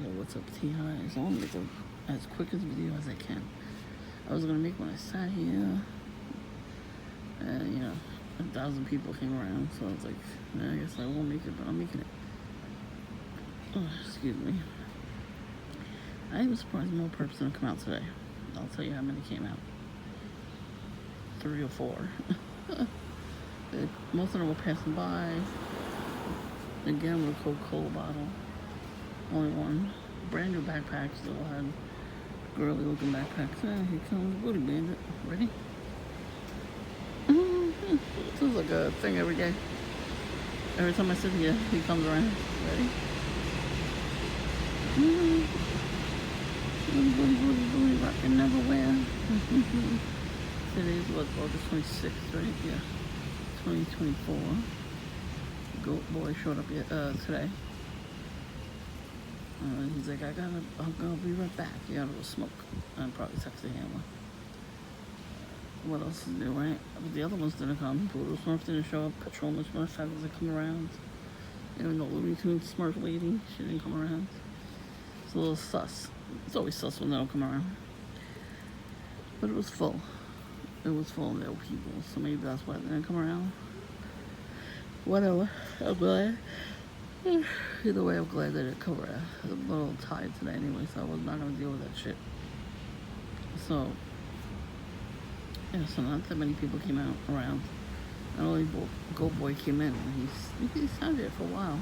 Yo, what's up, T.I.? I want to make it as quick as video as I can. I was going to make when I sat here, and, 1,000 people came around, so I was like, I guess I won't make it, but I'm making it. Oh, excuse me. I am surprised more perps didn't come out today. I'll tell you how many came out. 3 or 4. Most of them were passing by. Again, with a Coca-Cola bottle. Only one. Brand new backpack. Still had girly looking backpacks. Here comes Booty Bandit. Ready? This is like a thing every day. Every time I sit here, he comes around. Ready? Booty rockin' everywhere. Today's what, August 26th, right? Yeah. 2024. Goat Boy showed up today. He's like, I'm gonna be right back. You gotta go smoke. I'm probably texting him. What else is new, right? But the other ones didn't come. Poodle Smurf didn't show up. Patrolman Smurf hasn't come around. Even the Looney Tunes Smurf lady, she didn't come around. It's a little sus. It's always sus when they don't come around. But it was full. It was full of little people, so maybe that's why they didn't come around. Whatever. I'm glad. Either way, I'm glad they didn't come around. I'm a little tired today anyway, so I was not going to deal with that shit. So, yeah, so not that many people came out around. Not only Goat Boy came in, he sat there for a while.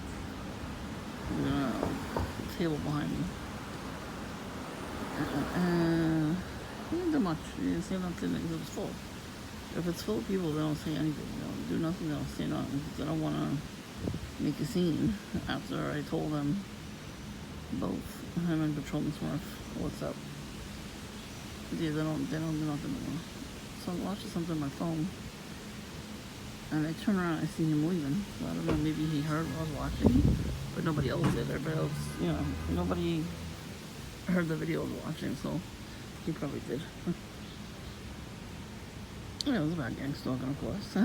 The table behind me. He didn't do much. He didn't say nothing. It was full. If it's full of people, they don't say anything. They don't do nothing. They don't say nothing. They don't want to make a scene after I told them both, him and Patrolman Smurf, what's up. Yeah, they don't do nothing more. So I'm watching something on my phone, and I turn around and I see him leaving. So I don't know, maybe he heard what I was watching, but nobody else did. Everybody else, nobody heard the video I was watching, so he probably did. Yeah, it was about gang stalking, of course.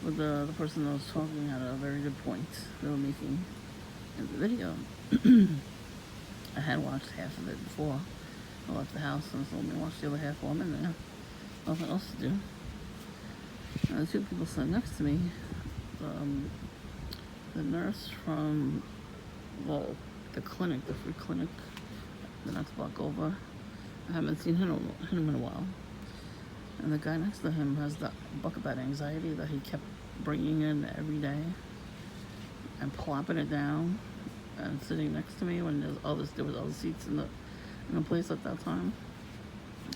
But the person that was talking had a very good point they were making in the video. I had watched half of it before I left the house, and so let me watch the other half while I'm in there. Nothing else to do. The two people sitting next to me, the nurse from the clinic, the free clinic, the next block over. I haven't seen him in a while. And the guy next to him has that bucket bed anxiety that he kept bringing in every day and plopping it down and sitting next to me when there was other seats in the place at that time.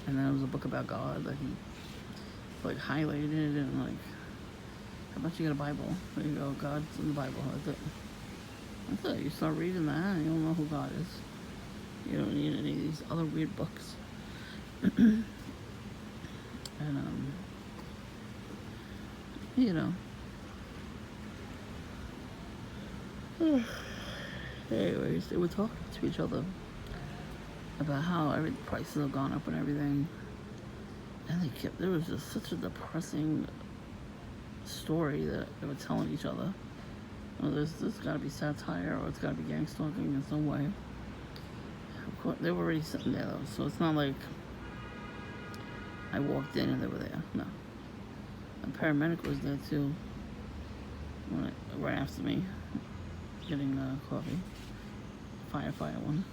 And then there was a book about God that he highlighted and how about you get a Bible? There you go, God's in the Bible. That's it. You start reading that and you'll know who God is. You don't need any of these other weird books. And anyways, they were talking to each other about how prices have gone up and everything. And there was just such a depressing story that they were telling each other. There's got to be satire or it's got to be gang stalking in some way. Of course, they were already sitting there though, so it's not like I walked in and they were there. No. A paramedic was there too, right after me, getting coffee. Firefighter one.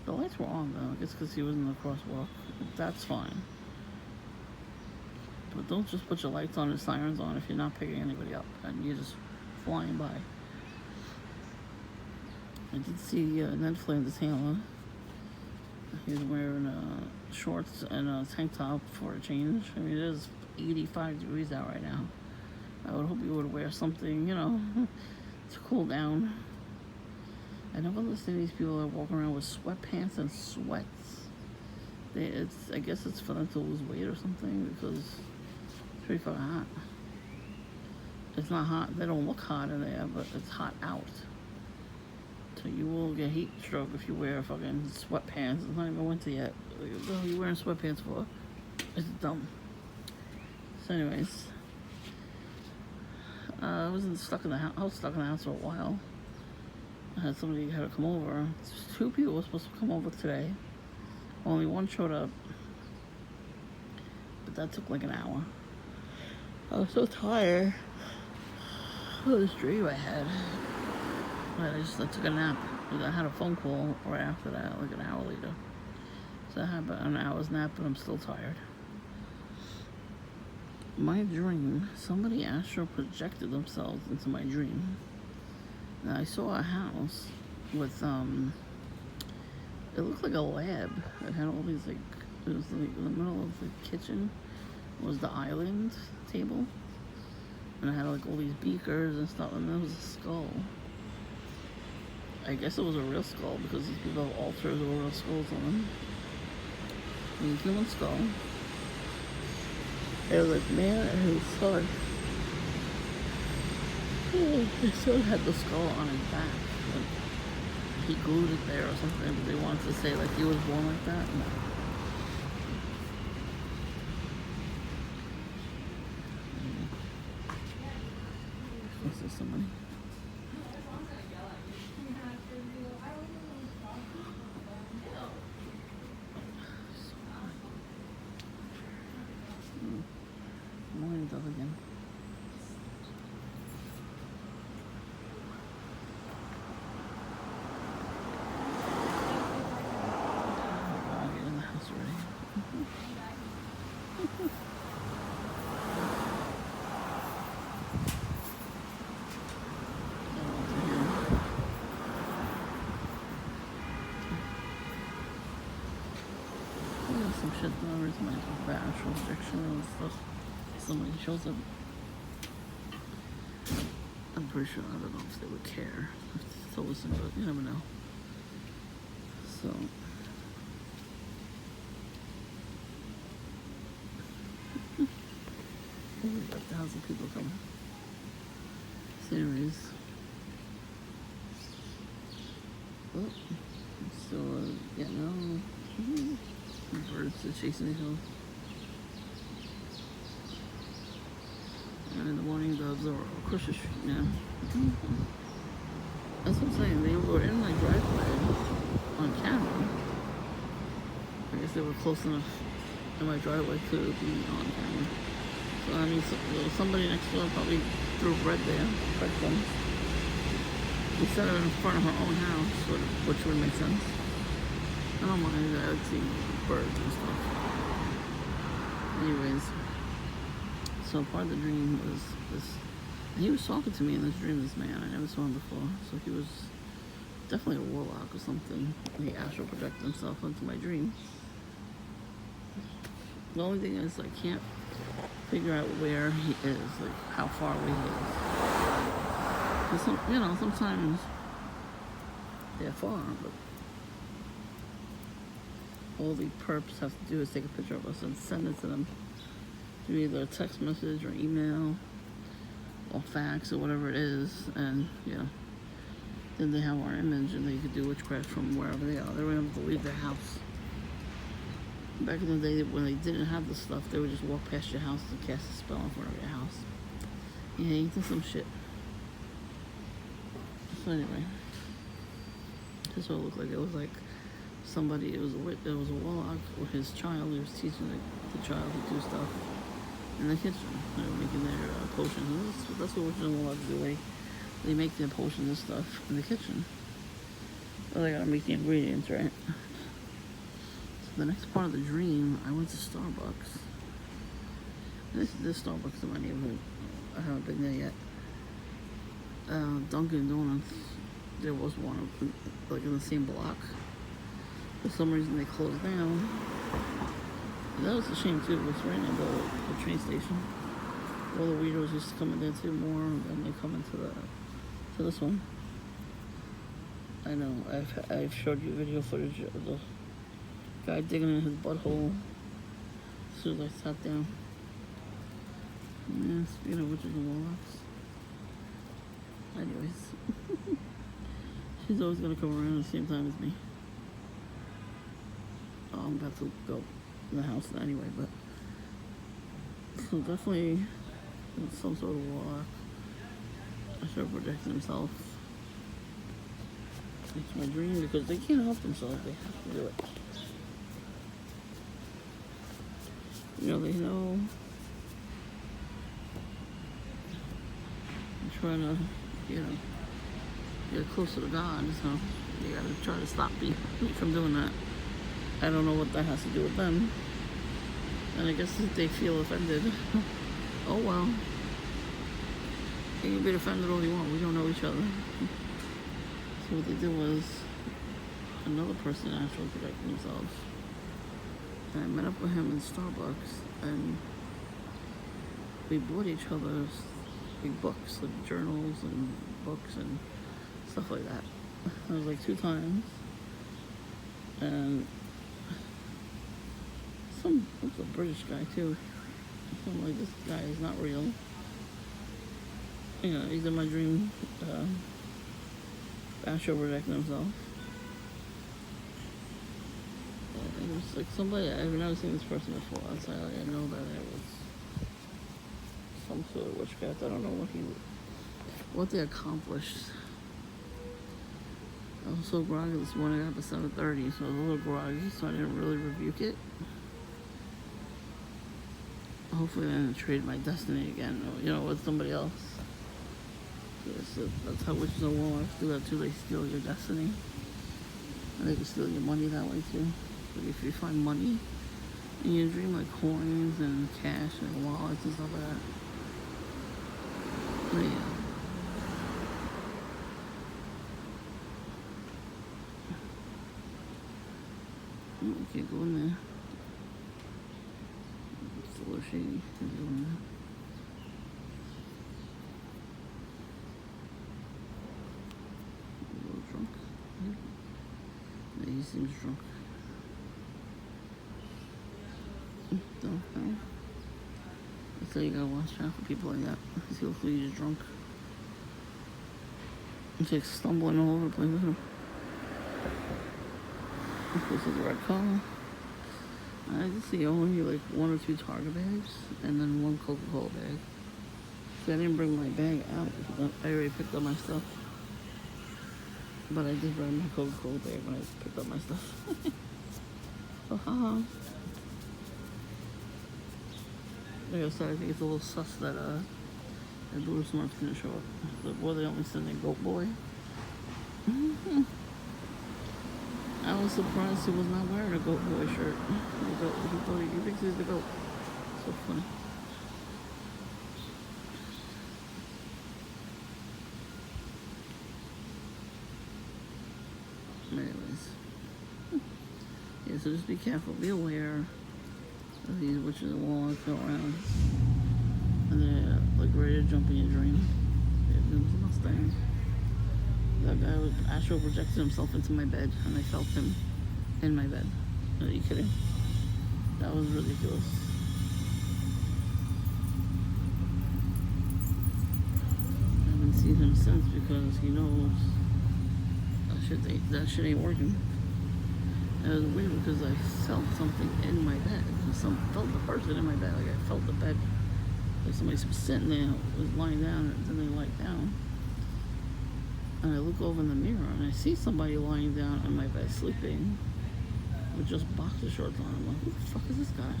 The lights were on though, I guess because he was in the crosswalk. That's fine. But don't just put your lights on and sirens on if you're not picking anybody up and you're just flying by. I did see Ned Flanders' handler. He's wearing shorts and a tank top for a change. I mean, it is 85 degrees out right now. I would hope you would wear something, to cool down. I never listen to these people that walk around with sweatpants and sweats. I guess it's for them to lose weight or something because it's pretty fucking hot. It's not hot. They don't look hot in there, but it's hot out. So you will get heat stroke if you wear fucking sweatpants. It's not even winter yet. What are you wearing sweatpants for? It's dumb. So anyways, I was stuck in the house for a while. I had somebody had to come over. 2 people were supposed to come over today. Only one showed up, but that took like an hour. I was so tired. Oh, this dream I had. I took a nap. I had a phone call right after that, like an hour later. So I had about an hour's nap, but I'm still tired. My dream, somebody astral projected themselves into my dream. Now I saw a house with it looked like a lab. It had all these, like, it was like in the middle of the kitchen was the island table, and it had like all these beakers and stuff, and there was a skull. I guess it was a real skull because these people have altars with real skulls on them. A human skull. It was like man and his son. His son had the skull on his back. Like, he glued it there or something, but they wanted to say like he was born like that. No. Is there somebody? Morning dove again. I'll get in the house already. Some shit though, where's my astral projection and stuff. Somebody shows up. I'm pretty sure, I don't know if they would care to listen, but you never know. So, we've got 1,000 people coming. Series. Oh, so, yeah, no. Birds are chasing each other. And in the morning, doves are across the street now. That's what I'm saying. They were in my driveway on camera. I guess they were close enough in my driveway to be on camera. So I mean, there was somebody next door probably threw bread there, breadcrumbs. We set it in front of her own house, which would make sense. I don't mind that. I would see birds and stuff. Anyways. So part of the dream was this, and he was talking to me in this dream, this man, I never saw him before, so he was definitely a warlock or something. He astral projected himself into my dream. The only thing is I can't figure out where he is, like how far away he is. Because sometimes they're far, but all the perps have to do is take a picture of us and send it to them. Through either a text message or email or fax or whatever it is, and then they have our image and they could do witchcraft from wherever they are. They wouldn't have to leave their house. Back in the day when they didn't have this stuff, they would just walk past your house and cast a spell in front of your house. Yeah, ain't this some shit? So anyway, this what it looked like. It was like somebody, it was a warlock with his child. He was teaching the child to do stuff in the kitchen. They were making their potions. That's what witches and warlocks do. They make their potions and stuff in the kitchen. Well, they gotta make the ingredients, right? So the next part of the dream, I went to Starbucks. This Starbucks in my neighborhood. I haven't been there yet. Dunkin' Donuts. There was one like in the same block. For some reason they closed down. That was a shame too. It was right near the train station. All the weirdos used to come in there too more, and they come into to this one. I know. I've showed you video footage of the guy digging in his butthole as soon as I sat down. Yeah, speaking of witches and warlocks. Anyways, she's always gonna come around at the same time as me. I'm about to go in the house anyway, but so definitely some sort of warlock. I should have projected himself It's my dream because they can't help themselves. They have to do it. You know, they know. I'm trying to, get closer to God, so you gotta try to stop me from doing that. I don't know what that has to do with them. And I guess if they feel offended, oh well. You can be offended all you want. We don't know each other. So what they did was another person actually protected themselves. And I met up with him in Starbucks, and we bought each other's big books, like journals and books and stuff like that. It was like 2 times. And it's a British guy too. I'm like, this guy is not real. He's in my dream, Astral protecting himself. And it was like somebody, I've never seen this person before. I know that it was some sort of witchcraft. I don't know what they accomplished. I was so groggy this morning. I got up at 7:30, so I was a little groggy, so I didn't really rebuke it. Hopefully I didn't trade my destiny again, with somebody else. So that's how witches and warlocks do that too. They steal your destiny. And they can steal your money that way too. Like if you find money in your dream, like coins and cash and wallets and stuff like that. But yeah. You can't go in there. It's a little shady. Can't go in there. A little drunk. Yeah, he seems drunk. No. So you gotta watch out for people like that. Hopefully he's drunk. He's like stumbling all over the place with him. This is a red car. I just see only like 1 or 2 Target bags and then 1 Coca-Cola bag. See, I didn't bring my bag out because I already picked up my stuff. But I did bring my Coca-Cola bag when I picked up my stuff. So haha. Like I said, I think it's a little sus that Blue Smart's gonna show up. The boy they only send a goat boy. I was surprised he was not wearing a goat boy shirt. He thinks he's the goat. So funny. Anyways. Yeah, so just be careful. Be aware of these witches and warlocks go around. And they're like ready to jump in your dream. There was a Mustang. That guy was astral projected himself into my bed, and I felt him in my bed. Are you kidding? That was ridiculous. I haven't seen him since because he knows that shit ain't working. And it was weird because I felt something in my bed. Felt the person in my bed. Like I felt the bed. Like somebody was sitting there, was lying down, and then they lied down. And I look over in the mirror and I see somebody lying down in my bed sleeping with just boxer shorts on. I'm like, who the fuck is this guy?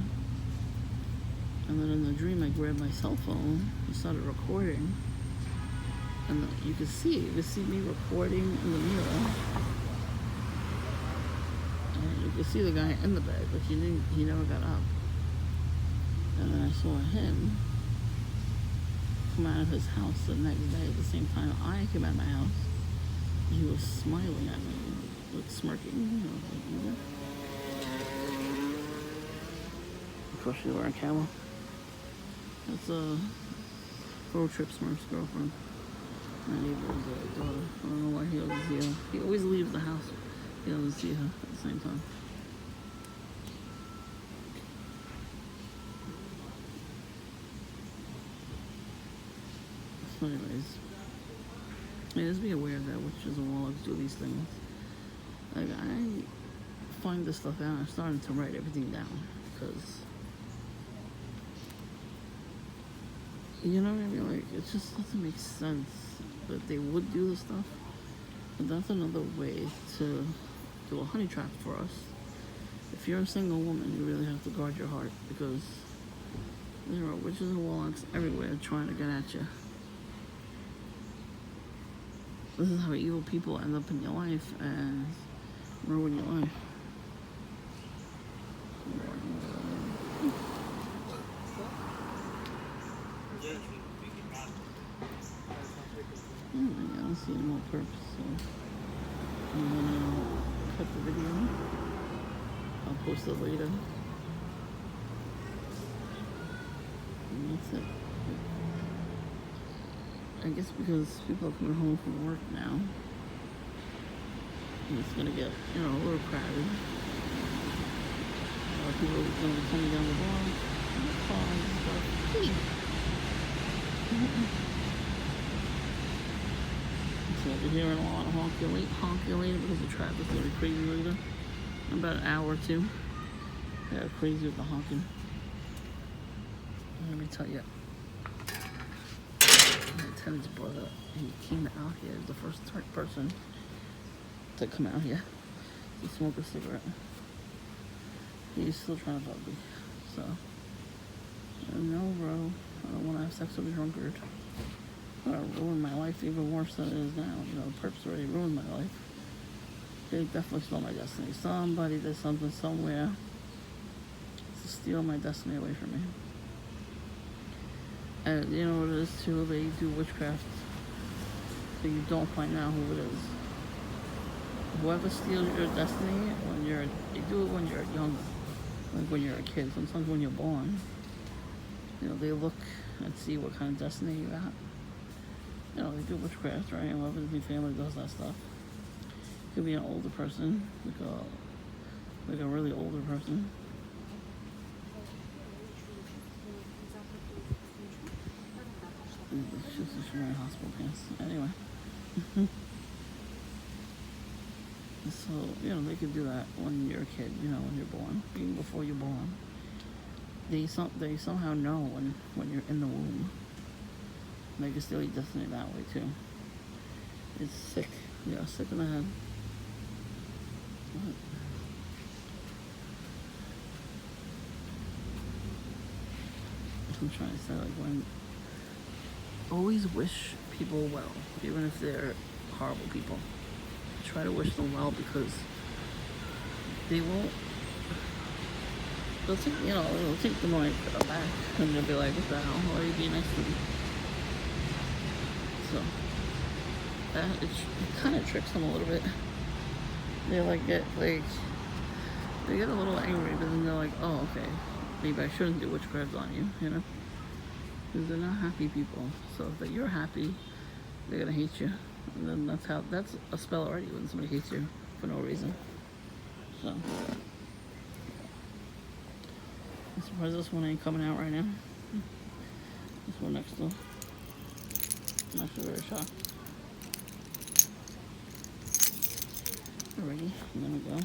And then in the dream I grabbed my cell phone and started recording. And you could see me recording in the mirror. And you could see the guy in the bed, but he never got up. And then I saw him come out of his house the next day at the same time I came out of my house. He was smiling at me, like smirking. Of course, she's wearing camo. That's a road trip Smurf's girlfriend. My neighbor's daughter. I don't know why he doesn't see her. He always leaves the house. He doesn't see her at the same time. So anyways, yeah, just be aware that witches and warlocks do these things. Like, I find this stuff out and I'm starting to write everything down because, you know what I mean? Like, it just doesn't make sense that they would do this stuff. that's another way to do a honey trap for us. If you're a single woman, you really have to guard your heart, because there are witches and warlocks everywhere trying to get at you. This is how evil people end up in your life and ruin your life. I don't see any more perps, so I'm gonna cut the video. I'll post it later. And that's it. I guess because people are coming home from work now, and it's gonna get, a little crowded. A lot of people are gonna be coming down the block, and the cars and stuff. Hey. So you're hearing a lot of honking later because the traffic's gonna be crazy later. In about an hour or two. Yeah, crazy with the honking. Let me tell you. My tenant's brother, he came out here as the first person to come out here to smoke a cigarette. He's still trying to fuck me. So, no, bro, I don't want to have sex with a drunkard. It's gonna ruin my life even worse than it is now. The perps already ruined my life. They definitely stole my destiny. Somebody did something somewhere to steal my destiny away from me. And you know what it is too? They do witchcraft so you don't find out who it is. Whoever steals your destiny, they do it when you're young, like when you're a kid. Sometimes when you're born, they look and see what kind of destiny you got. They do witchcraft, right? Whoever in the family does that stuff. It could be an older person, like a really older person. It's just wearing hospital pants. Anyway. So, they could do that when you're a kid, when you're born. Even before you're born. They somehow know when you're in the womb. They can steal your destiny that way, too. It's sick. Yeah, sick in the head. What? I'm trying to say, always wish people well, even if they're horrible people. Try to wish them well, because they'll take them back, and they'll be like, what the hell, why are you being nice to me? So, it kind of tricks them a little bit. They get a little angry, but then they're like, oh, okay, maybe I shouldn't do witchcraft on you, because they're not happy people. So if you're happy, they're gonna hate you, and then that's a spell already when somebody hates you for no reason. So I'm surprised this one ain't coming out right now. This one next to, I'm actually very shocked. Alrighty, there we go.